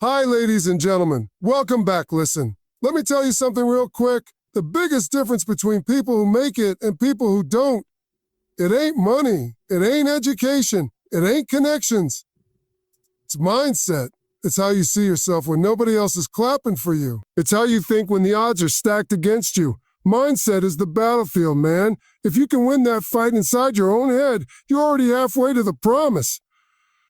Hi, ladies and gentlemen. Welcome back. Listen, let me tell you something real quick. The biggest difference between people who make it and people who don't, it ain't money. It ain't education. It ain't connections. It's mindset. It's how you see yourself when nobody else is clapping for you. It's how you think when the odds are stacked against you. Mindset is the battlefield, man. If you can win that fight inside your own head, you're already halfway to the promise.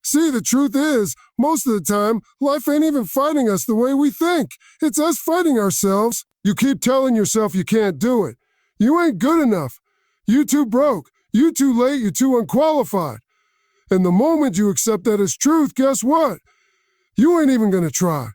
See, the truth is, most of the time, life ain't even fighting us the way we think. It's us fighting ourselves. You keep telling yourself you can't do it. You ain't good enough. You too broke. You too late. You too unqualified. And the moment you accept that as truth, guess what? You ain't even gonna try.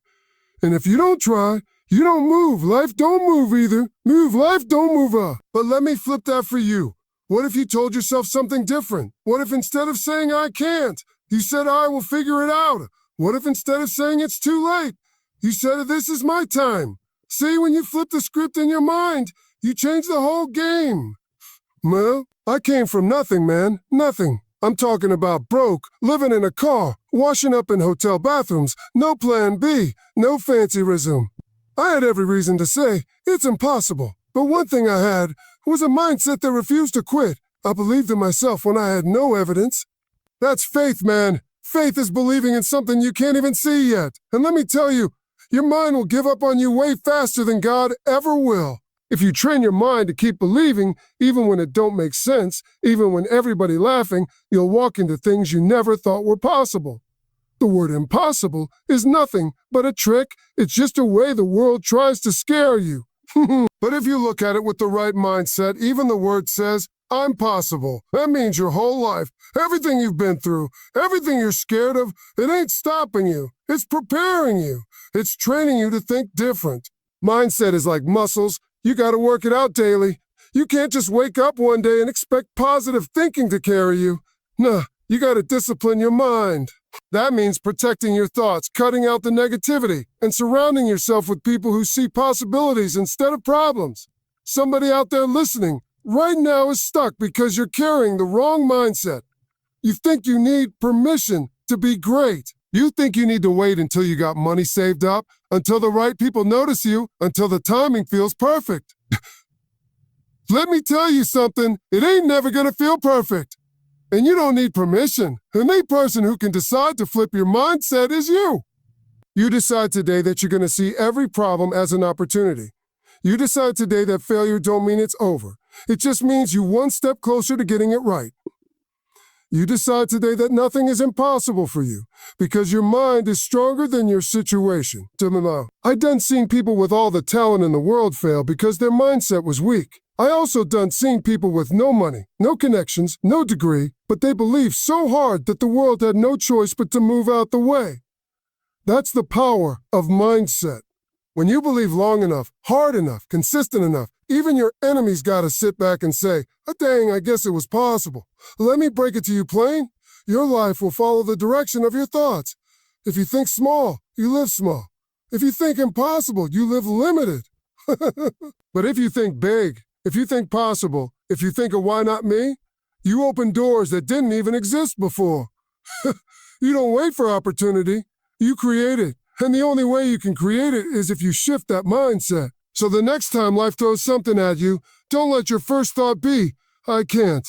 And if you don't try, you don't move. Life don't move either. Life don't move up. But let me flip that for you. What if you told yourself something different? What if instead of saying I can't, you said, I will figure it out? What if instead of saying it's too late, you said, this is my time? See, when you flip the script in your mind, you change the whole game. Well, I came from nothing, man. Nothing. I'm talking about broke, living in a car, washing up in hotel bathrooms, no plan B, no fancy resume. I had every reason to say, it's impossible. But one thing I had was a mindset that refused to quit. I believed in myself when I had no evidence. That's faith, man. Faith is believing in something you can't even see yet. And let me tell you, your mind will give up on you way faster than God ever will. If you train your mind to keep believing, even when it don't make sense, even when everybody laughing, you'll walk into things you never thought were possible. The word impossible is nothing but a trick. It's just a way the world tries to scare you. But if you look at it with the right mindset, even the word says, I'm possible. That means your whole life, everything you've been through, everything you're scared of, it ain't stopping you. It's preparing you. It's training you to think different. Mindset is like muscles. You got to work it out daily. You can't just wake up one day and expect positive thinking to carry you. Nah, you got to discipline your mind. That means protecting your thoughts, cutting out the negativity, and surrounding yourself with people who see possibilities instead of problems. Somebody out there listening right now is stuck because you're carrying the wrong mindset. You think you need permission to be great. You think you need to wait until you got money saved up, until the right people notice you, until the timing feels perfect. Let me tell you something, it ain't never gonna feel perfect. And you don't need permission. The main person who can decide to flip your mindset is you. You decide today that you're gonna see every problem as an opportunity. You decide today that failure don't mean it's over. It just means you one step closer to getting it right. You decide today that nothing is impossible for you because your mind is stronger than your situation. I done seen people with all the talent in the world fail because their mindset was weak. I also done seen people with no money, no connections, no degree, but they believed so hard that the world had no choice but to move out the way. That's the power of mindset. When you believe long enough, hard enough, consistent enough, even your enemies gotta sit back and say, oh, dang, I guess it was possible. Let me break it to you plain. Your life will follow the direction of your thoughts. If you think small, you live small. If you think impossible, you live limited. But if you think big, if you think possible, if you think of why not me, you open doors that didn't even exist before. You don't wait for opportunity, you create it. And the only way you can create it is if you shift that mindset. So the next time life throws something at you, don't let your first thought be, I can't.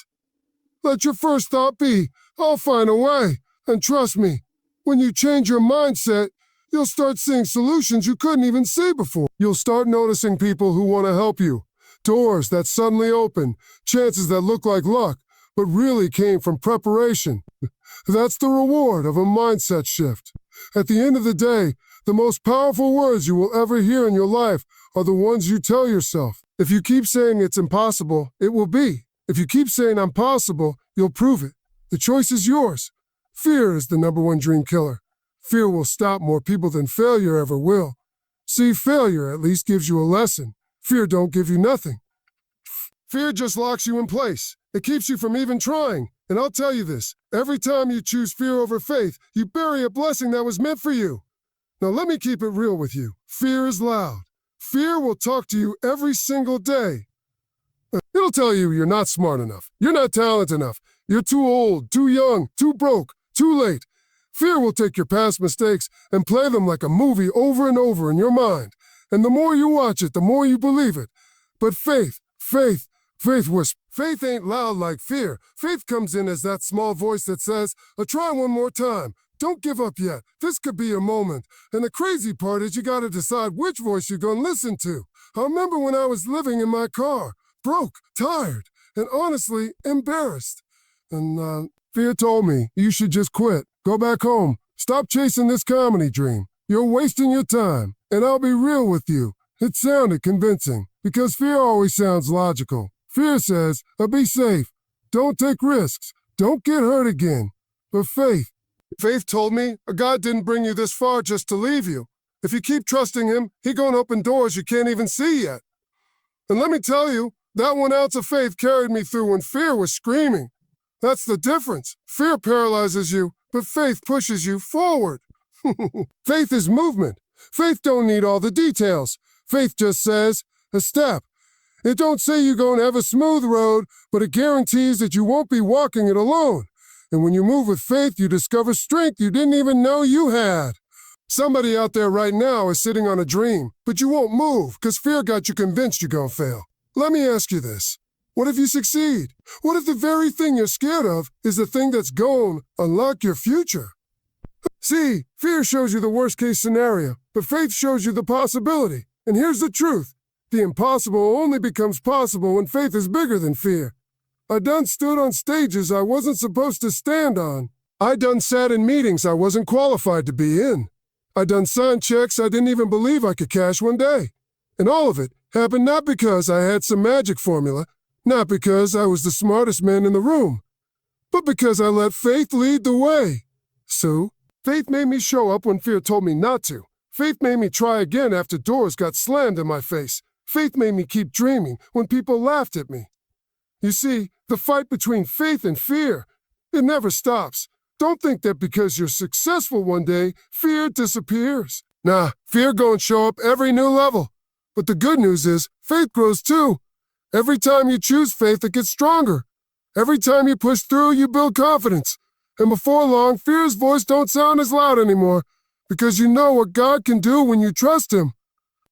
Let your first thought be, I'll find a way. And trust me, when you change your mindset, you'll start seeing solutions you couldn't even see before. You'll start noticing people who want to help you. Doors that suddenly open, chances that look like luck, but really came from preparation. That's the reward of a mindset shift. At the end of the day, the most powerful words you will ever hear in your life are the ones you tell yourself. If you keep saying it's impossible, it will be. If you keep saying I'm possible, you'll prove it. The choice is yours. Fear is the #1 dream killer. Fear will stop more people than failure ever will. See, failure at least gives you a lesson. Fear don't give you nothing. Fear just locks you in place. It keeps you from even trying. And I'll tell you this, every time you choose fear over faith, you bury a blessing that was meant for you. Now let me keep it real with you. Fear is loud. Fear will talk to you every single day. It'll tell you you're not smart enough. You're not talented enough. You're too old, too young, too broke, too late. Fear will take your past mistakes and play them like a movie over and over in your mind. And the more you watch it, the more you believe it. But faith whispers. Faith ain't loud like fear. Faith comes in as that small voice that says, try one more time. Don't give up yet. This could be your moment. And the crazy part is you gotta decide which voice you're gonna listen to. I remember when I was living in my car, broke, tired, and honestly embarrassed. And fear told me, you should just quit. Go back home. Stop chasing this comedy dream. You're wasting your time. And I'll be real with you. It sounded convincing, because fear always sounds logical. Fear says, be safe. Don't take risks. Don't get hurt again. But faith told me, God didn't bring you this far just to leave you. If you keep trusting him, he gonna open doors you can't even see yet. And let me tell you, that 1 ounce of faith carried me through when fear was screaming. That's the difference. Fear paralyzes you, but faith pushes you forward. Faith is movement. Faith don't need all the details. Faith just says, a step. It don't say you're going to have a smooth road, but it guarantees that you won't be walking it alone. And when you move with faith, you discover strength you didn't even know you had. Somebody out there right now is sitting on a dream, but you won't move because fear got you convinced you're going to fail. Let me ask you this. What if you succeed? What if the very thing you're scared of is the thing that's going to unlock your future? See, fear shows you the worst-case scenario, but faith shows you the possibility. And here's the truth. The impossible only becomes possible when faith is bigger than fear. I done stood on stages I wasn't supposed to stand on. I done sat in meetings I wasn't qualified to be in. I done signed checks I didn't even believe I could cash one day. And all of it happened not because I had some magic formula, not because I was the smartest man in the room, but because I let faith lead the way. So, faith made me show up when fear told me not to. Faith made me try again after doors got slammed in my face. Faith made me keep dreaming when people laughed at me. You see, the fight between faith and fear, it never stops. Don't think that because you're successful one day, fear disappears. Nah, fear gonna show up every new level. But the good news is, faith grows too. Every time you choose faith, it gets stronger. Every time you push through, you build confidence. And before long, fear's voice don't sound as loud anymore, because you know what God can do when you trust him.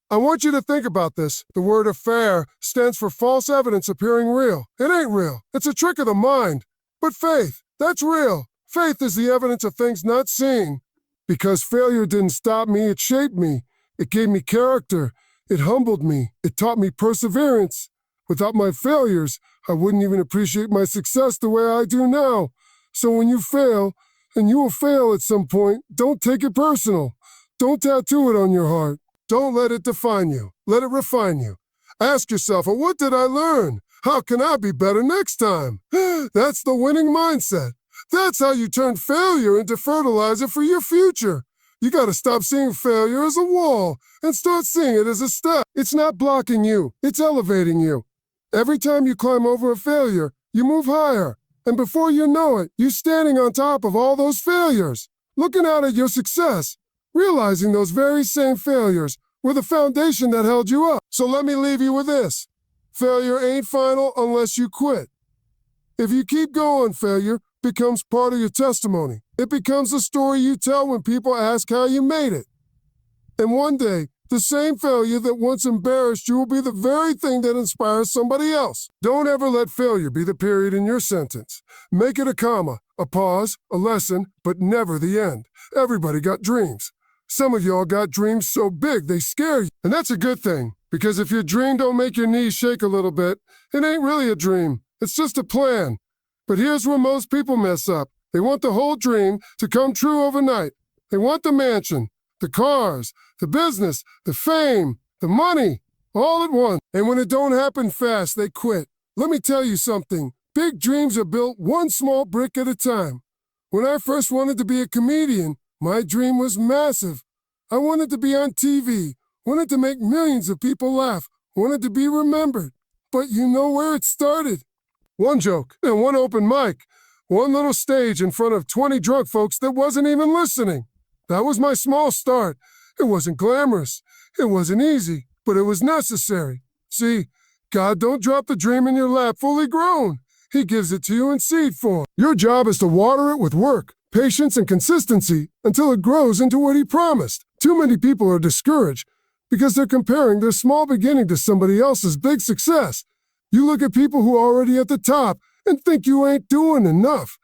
I want you to think about this. The word affair stands for false evidence appearing real. It ain't real. It's a trick of the mind. But faith, that's real. Faith is the evidence of things not seen. Because failure didn't stop me, it shaped me. It gave me character. It humbled me. It taught me perseverance. Without my failures, I wouldn't even appreciate my success the way I do now. So when you fail, and you will fail at some point, don't take it personal. Don't tattoo it on your heart. Don't let it define you. Let it refine you. Ask yourself, well, what did I learn? How can I be better next time? That's the winning mindset. That's how you turn failure into fertilizer for your future. You gotta stop seeing failure as a wall and start seeing it as a step. It's not blocking you. It's elevating you. Every time you climb over a failure, you move higher. And before you know it, you're standing on top of all those failures, looking out at your success, realizing those very same failures were the foundation that held you up. So let me leave you with this. Failure ain't final unless you quit. If you keep going, failure becomes part of your testimony. It becomes a story you tell when people ask how you made it. And one day, the same failure that once embarrassed you will be the very thing that inspires somebody else. Don't ever let failure be the period in your sentence. Make it a comma, a pause, a lesson, but never the end. Everybody got dreams. Some of y'all got dreams so big they scare you. And that's a good thing, because if your dream don't make your knees shake a little bit, it ain't really a dream. It's just a plan. But here's where most people mess up. They want the whole dream to come true overnight. They want the mansion, the cars, the business, the fame, the money, all at once. And when it don't happen fast, they quit. Let me tell you something. Big dreams are built one small brick at a time. When I first wanted to be a comedian, my dream was massive. I wanted to be on TV, wanted to make millions of people laugh, wanted to be remembered. But you know where it started? One joke and one open mic. One little stage in front of 20 drunk folks that wasn't even listening. That was my small start. It wasn't glamorous. It wasn't easy, but it was necessary. See, God don't drop the dream in your lap fully grown. He gives it to you in seed form. Your job is to water it with work, patience, and consistency until it grows into what he promised. Too many people are discouraged because they're comparing their small beginning to somebody else's big success. You look at people who are already at the top and think you ain't doing enough.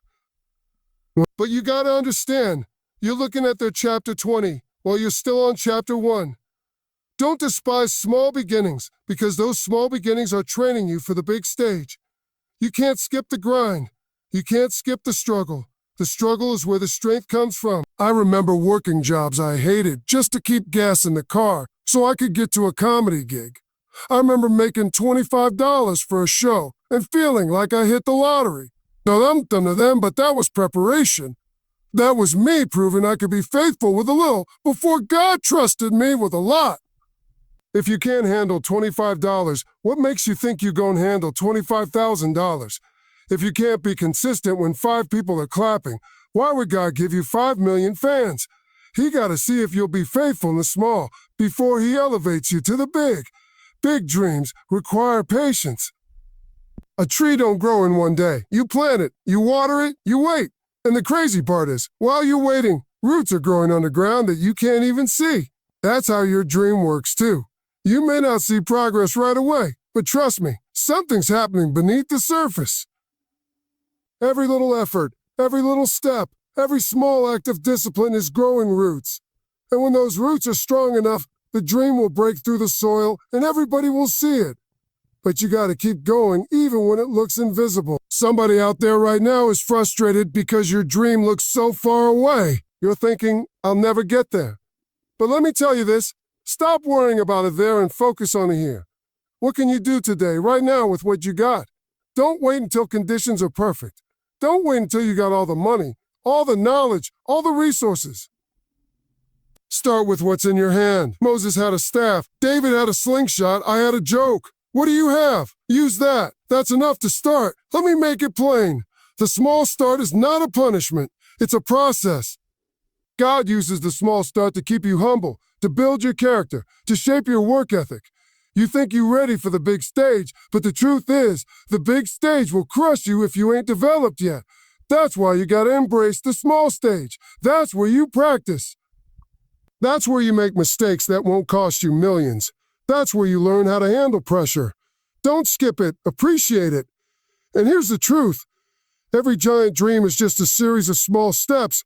But you gotta understand, you're looking at their chapter 20 while you're still on chapter 1. Don't despise small beginnings because those small beginnings are training you for the big stage. You can't skip the grind. You can't skip the struggle. The struggle is where the strength comes from. I remember working jobs I hated just to keep gas in the car so I could get to a comedy gig. I remember making $25 for a show and feeling like I hit the lottery. Dum-dum to them, but that was preparation. That was me proving I could be faithful with a little before God trusted me with a lot. If you can't handle $25, what makes you think you're going to handle $25,000? If you can't be consistent when 5 people are clapping, why would God give you 5 million fans? He got to see if you'll be faithful in the small before he elevates you to the big. Big dreams require patience. A tree don't grow in one day. You plant it, you water it, you wait. And the crazy part is, while you're waiting, roots are growing underground that you can't even see. That's how your dream works too. You may not see progress right away, but trust me, something's happening beneath the surface. Every little effort, every little step, every small act of discipline is growing roots. And when those roots are strong enough, the dream will break through the soil and everybody will see it. But you gotta keep going even when it looks invisible. Somebody out there right now is frustrated because your dream looks so far away. You're thinking, I'll never get there. But let me tell you this, stop worrying about it there and focus on it here. What can you do today, right now, with what you got? Don't wait until conditions are perfect. Don't wait until you got all the money, all the knowledge, all the resources. Start with what's in your hand. Moses had a staff. David had a slingshot. I had a joke. What do you have? Use that. That's enough to start. Let me make it plain. The small start is not a punishment. It's a process. God uses the small start to keep you humble, to build your character, to shape your work ethic. You think you're ready for the big stage, but the truth is, the big stage will crush you if you ain't developed yet. That's why you gotta embrace the small stage. That's where you practice. That's where you make mistakes that won't cost you millions. That's where you learn how to handle pressure. Don't skip it, appreciate it. And here's the truth. Every giant dream is just a series of small steps.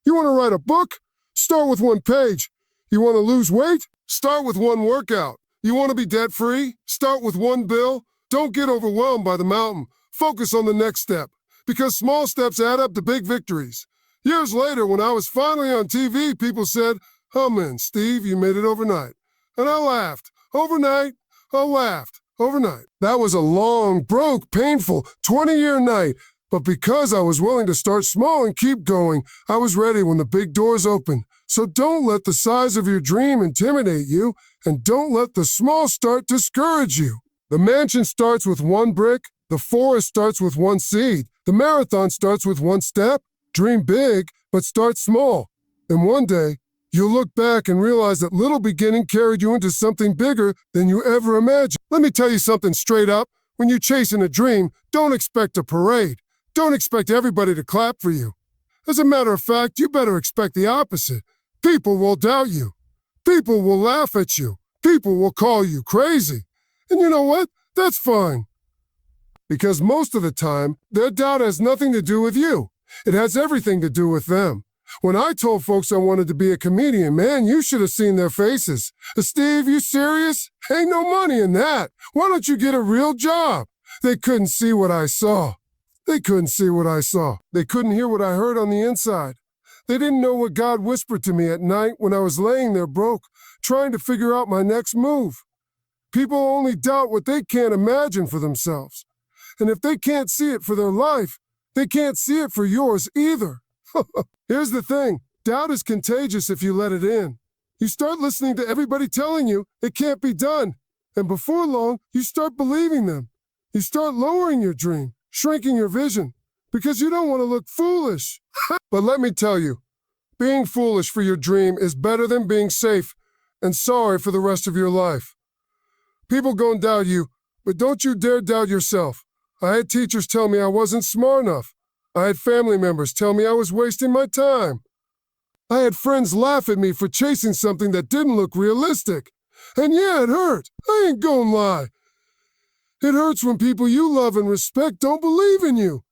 You want to write a book? Start with 1 page. You want to lose weight? Start with 1 workout. You want to be debt-free? Start with 1 bill. Don't get overwhelmed by the mountain. Focus on the next step, because small steps add up to big victories. Years later, when I was finally on TV, people said, "Oh man, Steve, you made it overnight." And I laughed. Overnight, I laughed. Overnight. That was a long, broke, painful 20-year night. But because I was willing to start small and keep going, I was ready when the big doors opened. So don't let the size of your dream intimidate you, and don't let the small start discourage you. The mansion starts with 1 brick. The forest starts with 1 seed. The marathon starts with 1 step. Dream big, but start small. And one day, you'll look back and realize that little beginning carried you into something bigger than you ever imagined. Let me tell you something straight up. When you're chasing a dream, don't expect a parade. Don't expect everybody to clap for you. As a matter of fact, you better expect the opposite. People will doubt you. People will laugh at you. People will call you crazy. And you know what? That's fine. Because most of the time, their doubt has nothing to do with you. It has everything to do with them. When I told folks I wanted to be a comedian, man, you should have seen their faces. Steve, you serious? Ain't no money in that. Why don't you get a real job? They couldn't see what I saw. They couldn't see what I saw. They couldn't hear what I heard on the inside. They didn't know what God whispered to me at night when I was laying there broke, trying to figure out my next move. People only doubt what they can't imagine for themselves. And if they can't see it for their life, they can't see it for yours either. Here's the thing. Doubt is contagious if you let it in. You start listening to everybody telling you it can't be done. And before long, you start believing them. You start lowering your dream, shrinking your vision, because you don't want to look foolish. But let me tell you, being foolish for your dream is better than being safe and sorry for the rest of your life. People gonna doubt you, but don't you dare doubt yourself. I had teachers tell me I wasn't smart enough. I had family members tell me I was wasting my time. I had friends laugh at me for chasing something that didn't look realistic. And yeah, it hurt. I ain't gonna lie. It hurts when people you love and respect don't believe in you.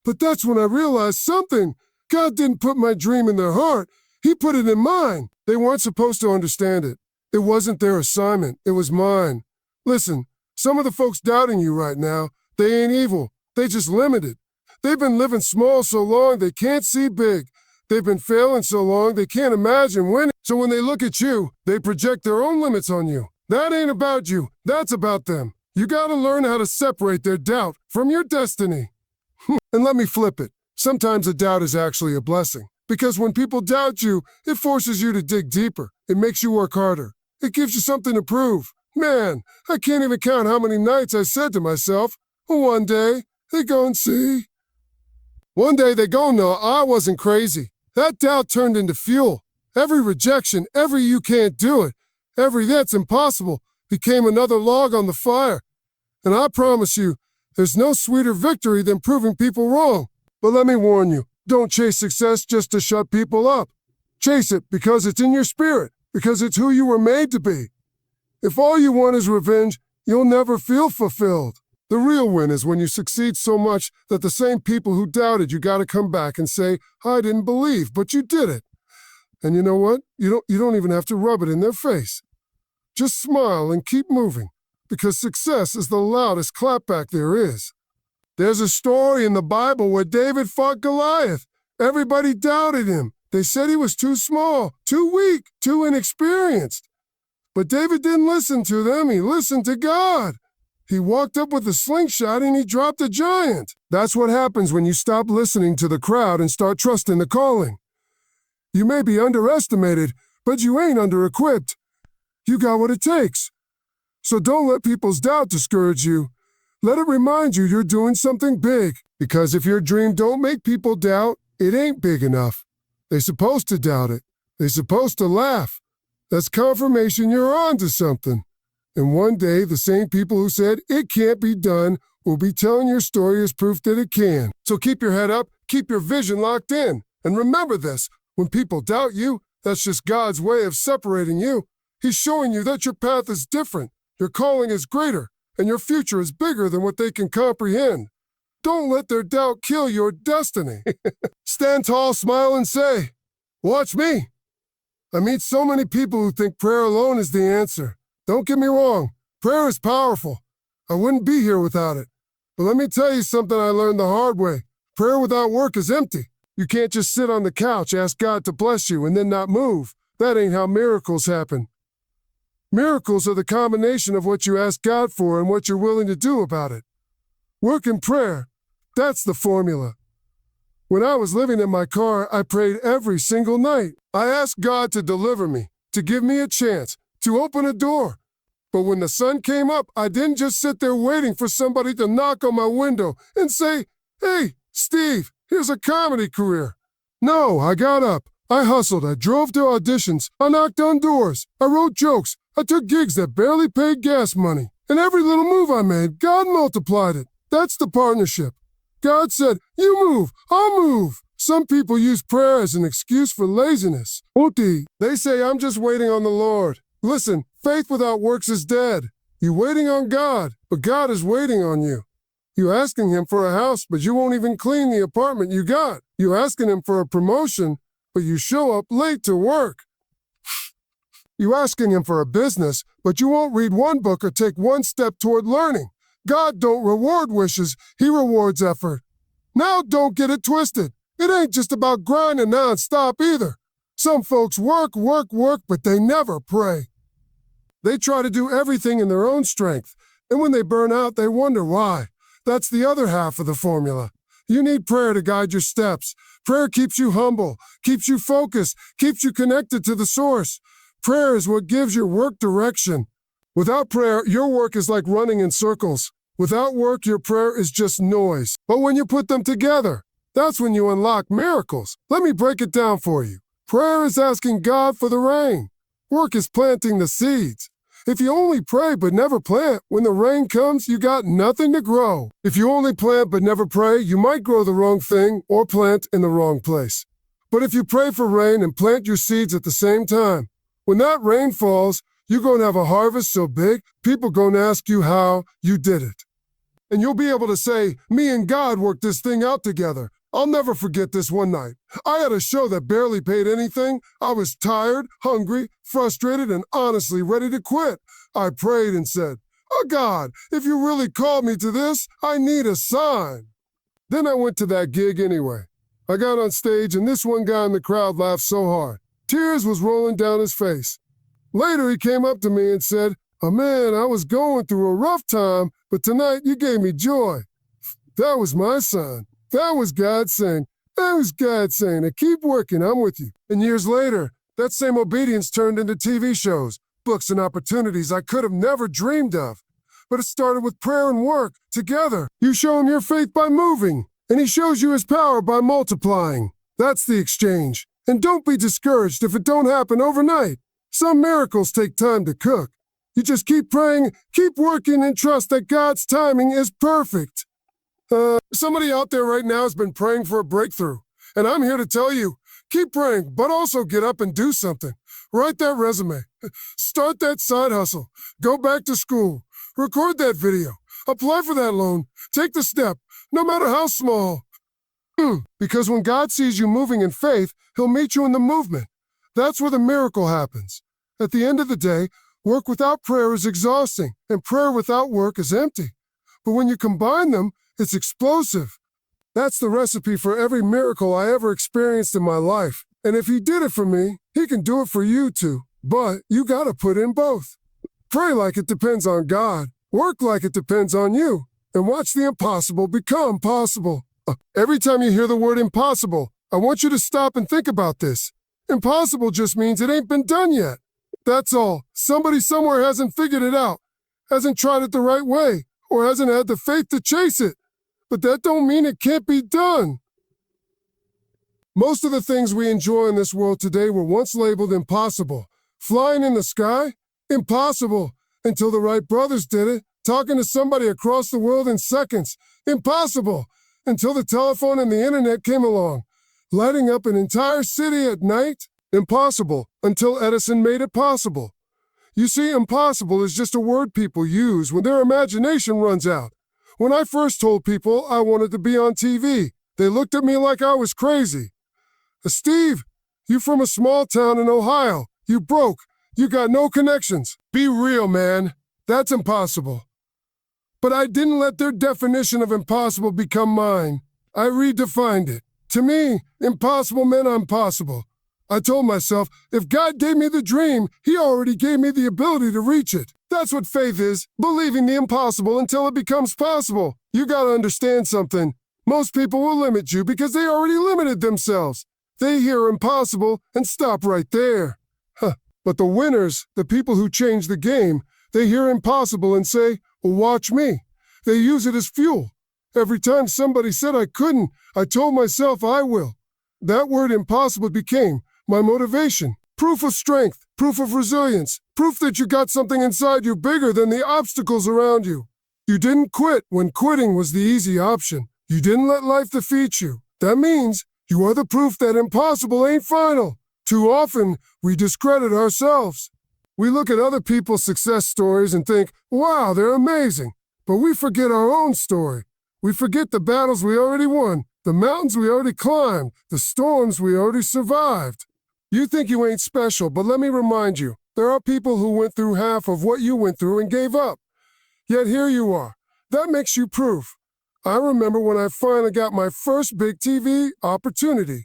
But that's when I realized something. God didn't put my dream in their heart. He put it in mine. They weren't supposed to understand it. It wasn't their assignment. It was mine. Listen, some of the folks doubting you right now, they ain't evil. They just limited. They've been living small so long they can't see big. They've been failing so long they can't imagine winning. So when they look at you, they project their own limits on you. That ain't about you. That's about them. You gotta learn how to separate their doubt from your destiny. And let me flip it. Sometimes a doubt is actually a blessing. Because when people doubt you, it forces you to dig deeper. It makes you work harder. It gives you something to prove. Man, I can't even count how many nights I said to myself, one day, they gon' see. One day they gon' know I wasn't crazy. That doubt turned into fuel. Every rejection, every you can't do it, every that's impossible became another log on the fire. And I promise you, there's no sweeter victory than proving people wrong. But let me warn you, don't chase success just to shut people up. Chase it because it's in your spirit, because it's who you were made to be. If all you want is revenge, you'll never feel fulfilled. The real win is when you succeed so much that the same people who doubted you gotta come back and say, I didn't believe, but you did it. And you know what? You don't even have to rub it in their face. Just smile and keep moving, because success is the loudest clapback there is. There's a story in the Bible where David fought Goliath. Everybody doubted him. They said he was too small, too weak, too inexperienced. But David didn't listen to them. He listened to God. He walked up with a slingshot and he dropped a giant. That's what happens when you stop listening to the crowd and start trusting the calling. You may be underestimated, but you ain't under-equipped. You got what it takes. So don't let people's doubt discourage you. Let it remind you you're doing something big. Because if your dream don't make people doubt, it ain't big enough. They're supposed to doubt it. They're supposed to laugh. That's confirmation you're on to something. And one day, the same people who said it can't be done will be telling your story as proof that it can. So keep your head up, keep your vision locked in. And remember this, when people doubt you, that's just God's way of separating you. He's showing you that your path is different, your calling is greater, and your future is bigger than what they can comprehend. Don't let their doubt kill your destiny. Stand tall, smile, and say, watch me. I meet so many people who think prayer alone is the answer. Don't get me wrong, prayer is powerful. I wouldn't be here without it. But let me tell you something I learned the hard way. Prayer without work is empty. You can't just sit on the couch, ask God to bless you, and then not move. That ain't how miracles happen. Miracles are the combination of what you ask God for and what you're willing to do about it. Work and prayer, that's the formula. When I was living in my car, I prayed every single night. I asked God to deliver me, to give me a chance, to open a door. But when the sun came up, I didn't just sit there waiting for somebody to knock on my window and say, hey, Steve, here's a comedy career. No, I got up. I hustled. I drove to auditions. I knocked on doors. I wrote jokes. I took gigs that barely paid gas money. And every little move I made, God multiplied it. That's the partnership. God said, you move, I'll move. Some people use prayer as an excuse for laziness. They say, I'm just waiting on the Lord. Listen, faith without works is dead. You're waiting on God, but God is waiting on you. You're asking him for a house, but you won't even clean the apartment you got. You're asking him for a promotion, but you show up late to work. You're asking him for a business, but you won't read one book or take one step toward learning. God don't reward wishes, he rewards effort. Now don't get it twisted. It ain't just about grinding nonstop either. Some folks work, but they never pray. They try to do everything in their own strength, and when they burn out, they wonder why. That's the other half of the formula. You need prayer to guide your steps. Prayer keeps you humble, keeps you focused, keeps you connected to the source. Prayer is what gives your work direction. Without prayer, your work is like running in circles. Without work, your prayer is just noise. But when you put them together, that's when you unlock miracles. Let me break it down for you. Prayer is asking God for the rain. Work is planting the seeds. If you only pray but never plant, when the rain comes, you got nothing to grow. If you only plant but never pray, you might grow the wrong thing or plant in the wrong place. But if you pray for rain and plant your seeds at the same time, when that rain falls, you're going to have a harvest so big, people going to ask you how you did it. And you'll be able to say, me and God worked this thing out together. I'll never forget this one night. I had a show that barely paid anything. I was tired, hungry, frustrated, and honestly ready to quit. I prayed and said, oh God, if you really called me to this, I need a sign. Then I went to that gig anyway. I got on stage and this one guy in the crowd laughed so hard. Tears was rolling down his face. Later he came up to me and said, oh man, I was going through a rough time, but tonight you gave me joy. That was my sign. That was God saying, and keep working, I'm with you. And years later, that same obedience turned into TV shows, books, and opportunities I could have never dreamed of. But it started with prayer and work, together. You show him your faith by moving, and he shows you his power by multiplying. That's the exchange. And don't be discouraged if it don't happen overnight. Some miracles take time to cook. You just keep praying, keep working, and trust that God's timing is perfect. Somebody out there right now has been praying for a breakthrough. And I'm here to tell you, keep praying, but also get up and do something. Write that resume. Start that side hustle. Go back to school. Record that video. Apply for that loan. Take the step, no matter how small. Because when God sees you moving in faith, he'll meet you in the movement. That's where the miracle happens. At the end of the day, work without prayer is exhausting, and prayer without work is empty. But when you combine them, it's explosive. That's the recipe for every miracle I ever experienced in my life. And if he did it for me, he can do it for you too. But you gotta put in both. Pray like it depends on God. Work like it depends on you. And watch the impossible become possible. Every time you hear the word impossible, I want you to stop and think about this. Impossible just means it ain't been done yet. That's all. Somebody somewhere hasn't figured it out, hasn't tried it the right way, or hasn't had the faith to chase it. But that don't mean it can't be done. Most of the things we enjoy in this world today were once labeled impossible. Flying in the sky? Impossible. Until the Wright brothers did it. Talking to somebody across the world in seconds? Impossible. Until the telephone and the internet came along. Lighting up an entire city at night? Impossible. Until Edison made it possible. You see, impossible is just a word people use when their imagination runs out. When I first told people I wanted to be on TV, they looked at me like I was crazy. Steve, you from a small town in Ohio. You broke. You got no connections. Be real, man. That's impossible. But I didn't let their definition of impossible become mine. I redefined it. To me, impossible meant impossible. I told myself, if God gave me the dream, he already gave me the ability to reach it. That's what faith is, believing the impossible until it becomes possible. You gotta understand something. Most people will limit you because they already limited themselves. They hear impossible and stop right there. But the winners, the people who change the game, they hear impossible and say, well, watch me. They use it as fuel. Every time somebody said I couldn't, I told myself I will. That word impossible became my motivation. Proof of strength, proof of resilience, proof that you got something inside you bigger than the obstacles around you. You didn't quit when quitting was the easy option. You didn't let life defeat you. That means you are the proof that impossible ain't final. Too often, we discredit ourselves. We look at other people's success stories and think, wow, they're amazing. But we forget our own story. We forget the battles we already won, the mountains we already climbed, the storms we already survived. You think you ain't special, but let me remind you, there are people who went through half of what you went through and gave up. Yet here you are. That makes you proof. I remember when I finally got my first big TV opportunity.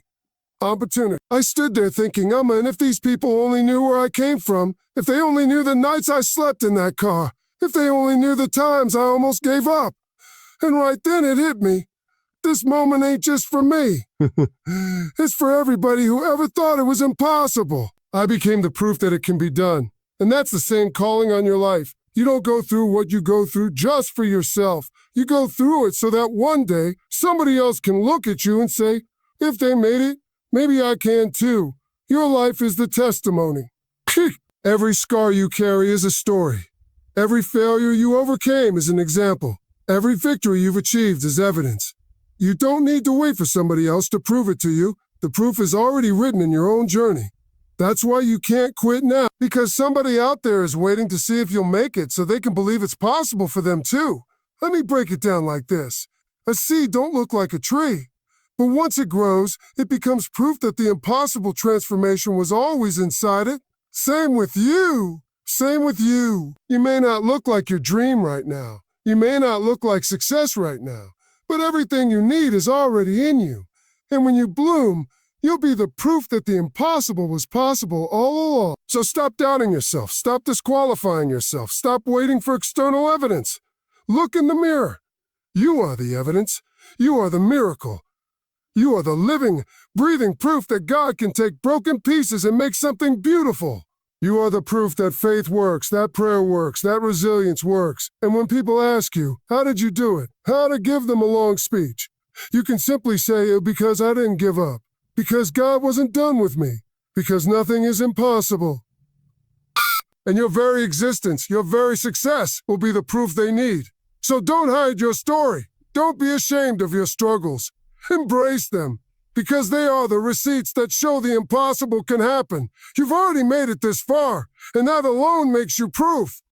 I stood there thinking, and if these people only knew where I came from, if they only knew the nights I slept in that car, if they only knew the times I almost gave up. And right then it hit me. This moment ain't just for me. It's for everybody who ever thought it was impossible. I became the proof that it can be done. And that's the same calling on your life. You don't go through what you go through just for yourself. You go through it so that one day somebody else can look at you and say, if they made it, maybe I can too. Your life is the testimony. Every scar you carry is a story. Every failure you overcame is an example. Every victory you've achieved is evidence. You don't need to wait for somebody else to prove it to you. The proof is already written in your own journey. That's why you can't quit now, because somebody out there is waiting to see if you'll make it so they can believe it's possible for them too. Let me break it down like this. A seed don't look like a tree, but once it grows, it becomes proof that the impossible transformation was always inside it. Same with you. Same with you. You may not look like your dream right now. You may not look like success right now, but everything you need is already in you. And when you bloom, you'll be the proof that the impossible was possible all along. So stop doubting yourself. Stop disqualifying yourself. Stop waiting for external evidence. Look in the mirror. You are the evidence. You are the miracle. You are the living, breathing proof that God can take broken pieces and make something beautiful. You are the proof that faith works, that prayer works, that resilience works. And when people ask you, how did you do it? How to give them a long speech? You can simply say, because I didn't give up. Because God wasn't done with me. Because nothing is impossible. And your very existence, your very success will be the proof they need. So don't hide your story. Don't be ashamed of your struggles. Embrace them, because they are the receipts that show the impossible can happen. You've already made it this far, and that alone makes you proof.